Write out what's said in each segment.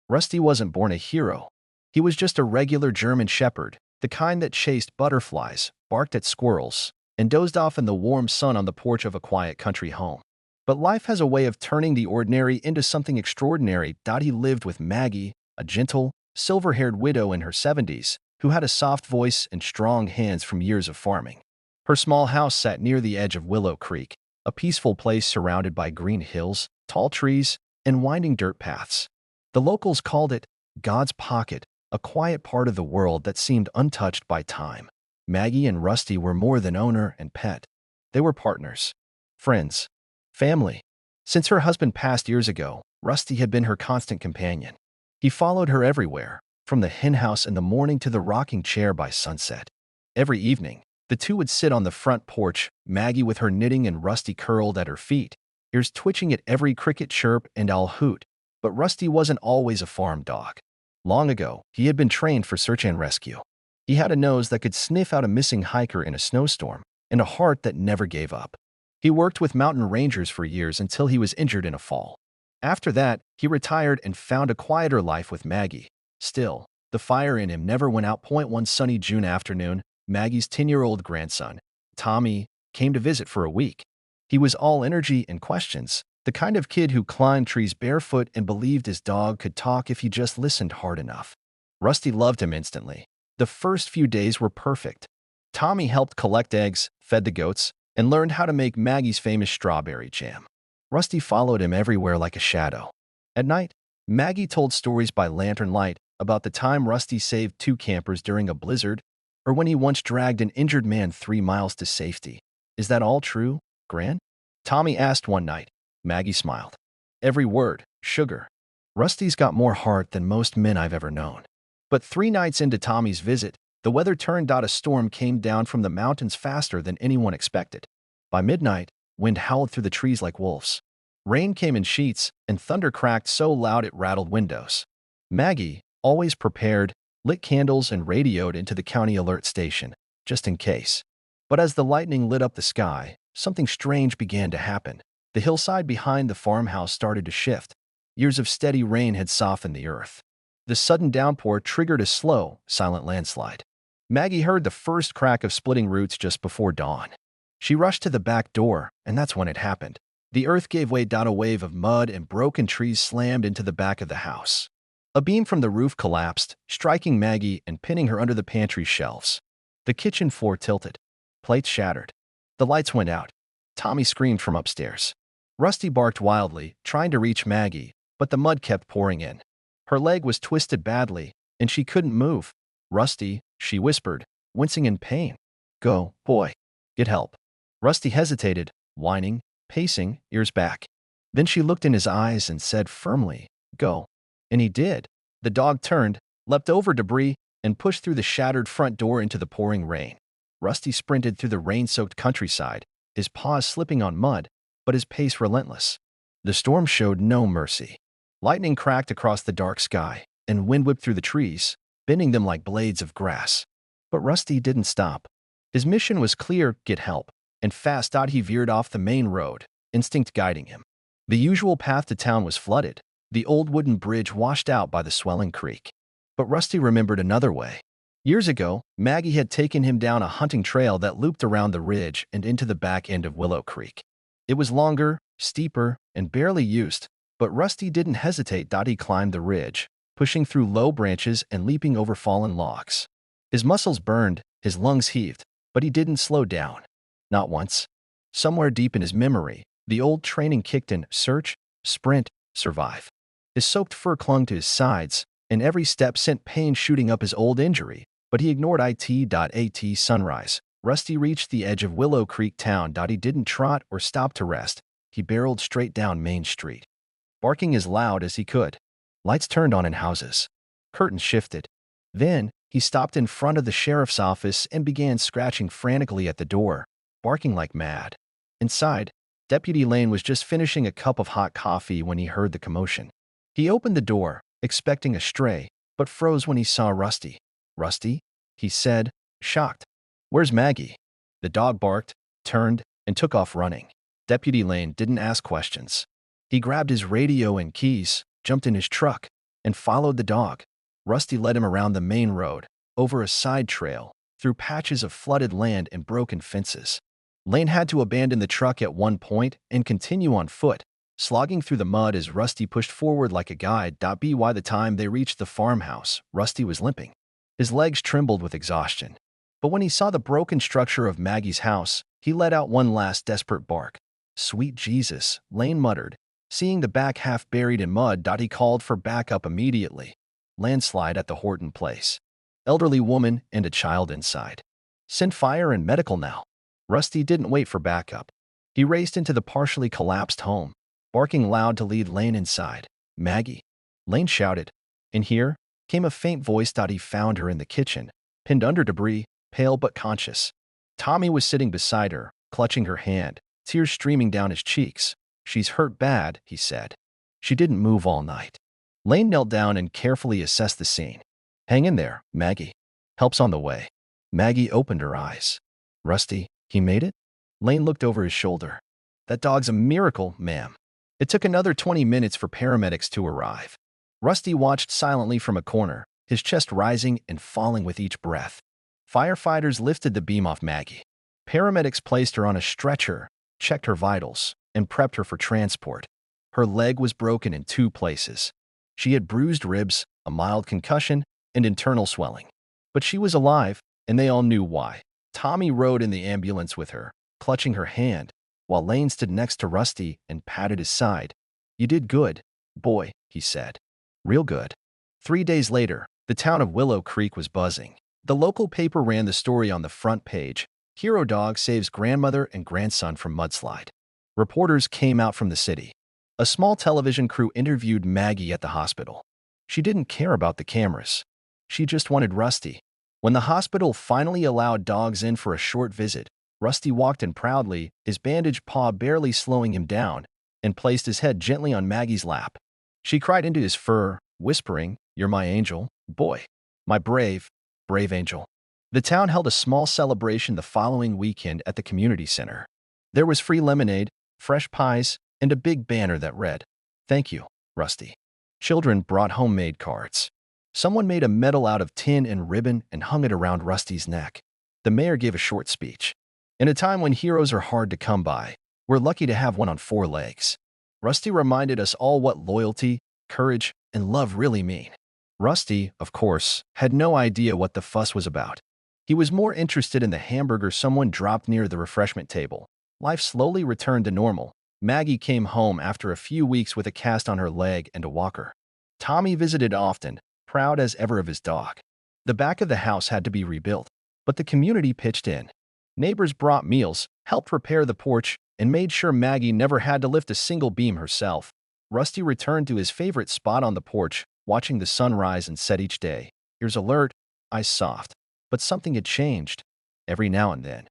Rusty wasn't born a hero. He was just a regular German shepherd, the kind that chased butterflies, barked at squirrels, and dozed off in the warm sun on the porch of a quiet country home. But life has a way of turning the ordinary into something extraordinary. He lived with Maggie, a gentle, silver-haired widow in her 70s, who had a soft voice and strong hands from years of farming. Her small house sat near the edge of Willow Creek, a peaceful place surrounded by green hills, tall trees, and winding dirt paths. The locals called it God's Pocket, a quiet part of the world that seemed untouched by time. Maggie and Rusty were more than owner and pet. They were partners, friends, family. Since her husband passed years ago, Rusty had been her constant companion. He followed her everywhere, from the henhouse in the morning to the rocking chair by sunset. Every evening, the two would sit on the front porch, Maggie with her knitting and Rusty curled at her feet, ears twitching at every cricket chirp and owl hoot. But Rusty wasn't always a farm dog. Long ago, he had been trained for search and rescue. He had a nose that could sniff out a missing hiker in a snowstorm, and a heart that never gave up. He worked with mountain rangers for years until he was injured in a fall. After that, he retired and found a quieter life with Maggie. Still, the fire in him never went out. One sunny June afternoon, Maggie's 10-year-old grandson, Tommy, came to visit for a week. He was all energy and questions, the kind of kid who climbed trees barefoot and believed his dog could talk if he just listened hard enough. Rusty loved him instantly. The first few days were perfect. Tommy helped collect eggs, fed the goats, and learned how to make Maggie's famous strawberry jam. Rusty followed him everywhere like a shadow. At night, Maggie told stories by lantern light about the time Rusty saved 2 campers during a blizzard, or when he once dragged an injured man 3 miles to safety. "Is that all true, Gran?" Tommy asked one night. Maggie smiled. "Every word, sugar. Rusty's got more heart than most men I've ever known." But 3 nights into Tommy's visit, the weather turned. A storm came down from the mountains faster than anyone expected. By midnight, wind howled through the trees like wolves. Rain came in sheets, and thunder cracked so loud it rattled windows. Maggie, always prepared, lit candles and radioed into the county alert station, just in case. But as the lightning lit up the sky, something strange began to happen. The hillside behind the farmhouse started to shift. Years of steady rain had softened the earth. The sudden downpour triggered a slow, silent landslide. Maggie heard the first crack of splitting roots just before dawn. She rushed to the back door, and that's when it happened. The earth gave way. A wave of mud and broken trees slammed into the back of the house. A beam from the roof collapsed, striking Maggie and pinning her under the pantry shelves. The kitchen floor tilted. Plates shattered. The lights went out. Tommy screamed from upstairs. Rusty barked wildly, trying to reach Maggie, but the mud kept pouring in. Her leg was twisted badly, and she couldn't move. "Rusty," she whispered, wincing in pain. "Go, boy. Get help." Rusty hesitated, whining, pacing, ears back. Then she looked in his eyes and said firmly, "Go." And he did. The dog turned, leapt over debris, and pushed through the shattered front door into the pouring rain. Rusty sprinted through the rain-soaked countryside, his paws slipping on mud, but his pace relentless. The storm showed no mercy. Lightning cracked across the dark sky, and wind whipped through the trees, bending them like blades of grass. But Rusty didn't stop. His mission was clear: get help. And fast. He veered off the main road, instinct guiding him. The usual path to town was flooded, the old wooden bridge washed out by the swelling creek. But Rusty remembered another way. Years ago, Maggie had taken him down a hunting trail that looped around the ridge and into the back end of Willow Creek. It was longer, steeper, and barely used, but Rusty didn't hesitate. He climbed the ridge, pushing through low branches and leaping over fallen logs. His muscles burned, his lungs heaved, but he didn't slow down. Not once. Somewhere deep in his memory, the old training kicked in: search, sprint, survive. His soaked fur clung to his sides, and every step sent pain shooting up his old injury, but he ignored it. Sunrise. Rusty reached the edge of Willow Creek town. He didn't trot or stop to rest. He barreled straight down Main Street, barking as loud as he could. Lights turned on in houses. Curtains shifted. Then, he stopped in front of the sheriff's office and began scratching frantically at the door, barking like mad. Inside, Deputy Lane was just finishing a cup of hot coffee when he heard the commotion. He opened the door, expecting a stray, but froze when he saw Rusty. "Rusty?" he said, shocked. "Where's Maggie?" The dog barked, turned, and took off running. Deputy Lane didn't ask questions. He grabbed his radio and keys, jumped in his truck, and followed the dog. Rusty led him around the main road, over a side trail, through patches of flooded land and broken fences. Lane had to abandon the truck at one point and continue on foot, slogging through the mud as Rusty pushed forward like a guide. By the time they reached the farmhouse, Rusty was limping. His legs trembled with exhaustion. But when he saw the broken structure of Maggie's house, he let out one last desperate bark. "Sweet Jesus," Lane muttered. Seeing the back half buried in mud, he called for backup immediately. Landslide at the Horton place. Elderly woman and a child inside. Send fire and medical now. Rusty didn't wait for backup. He raced into the partially collapsed home, barking loud to lead Lane inside. "Maggie!" Lane shouted. In here came a faint voice. He found her in the kitchen, pinned under debris, pale but conscious. Tommy was sitting beside her, clutching her hand, tears streaming down his cheeks. "She's hurt bad," he said. "She didn't move all night." Lane knelt down and carefully assessed the scene. "Hang in there, Maggie. Help's on the way." Maggie opened her eyes. "Rusty, he made it?" Lane looked over his shoulder. "That dog's a miracle, ma'am." It took another 20 minutes for paramedics to arrive. Rusty watched silently from a corner, his chest rising and falling with each breath. Firefighters lifted the beam off Maggie. Paramedics placed her on a stretcher, checked her vitals, and prepped her for transport. Her leg was broken in 2 places. She had bruised ribs, a mild concussion, and internal swelling. But she was alive, and they all knew why. Tommy rode in the ambulance with her, clutching her hand, while Lane stood next to Rusty and patted his side. "You did good, boy," he said. "Real good." 3 days later, the town of Willow Creek was buzzing. The local paper ran the story on the front page. Hero dog saves grandmother and grandson from mudslide. Reporters came out from the city. A small television crew interviewed Maggie at the hospital. She didn't care about the cameras. She just wanted Rusty. When the hospital finally allowed dogs in for a short visit, Rusty walked in proudly, his bandaged paw barely slowing him down, and placed his head gently on Maggie's lap. She cried into his fur, whispering, "You're my angel, boy. My brave, brave angel." The town held a small celebration the following weekend at the community center. There was free lemonade, fresh pies, and a big banner that read, "Thank you, Rusty." Children brought homemade cards. Someone made a medal out of tin and ribbon and hung it around Rusty's neck. The mayor gave a short speech. "In a time when heroes are hard to come by, we're lucky to have one on 4 legs." Rusty reminded us all what loyalty, courage, and love really mean. Rusty, of course, had no idea what the fuss was about. He was more interested in the hamburger someone dropped near the refreshment table. Life slowly returned to normal. Maggie came home after a few weeks with a cast on her leg and a walker. Tommy visited often, proud as ever of his dog. The back of the house had to be rebuilt, but the community pitched in. Neighbors brought meals, helped repair the porch, and made sure Maggie never had to lift a single beam herself. Rusty returned to his favorite spot on the porch, watching the sun rise and set each day. Ears alert, eyes soft. But something had changed. Every now and then,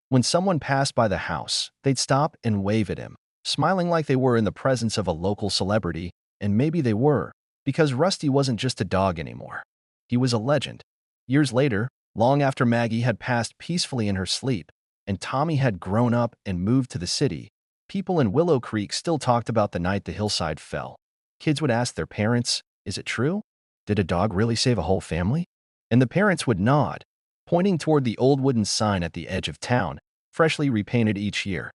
when someone passed by the house, they'd stop and wave at him, smiling like they were in the presence of a local celebrity, and maybe they were, because Rusty wasn't just a dog anymore. He was a legend. Years later, long after Maggie had passed peacefully in her sleep, and Tommy had grown up and moved to the city, people in Willow Creek still talked about the night the hillside fell. Kids would ask their parents, "Is it true? Did a dog really save a whole family?" And the parents would nod, pointing toward the old wooden sign at the edge of town, freshly repainted each year.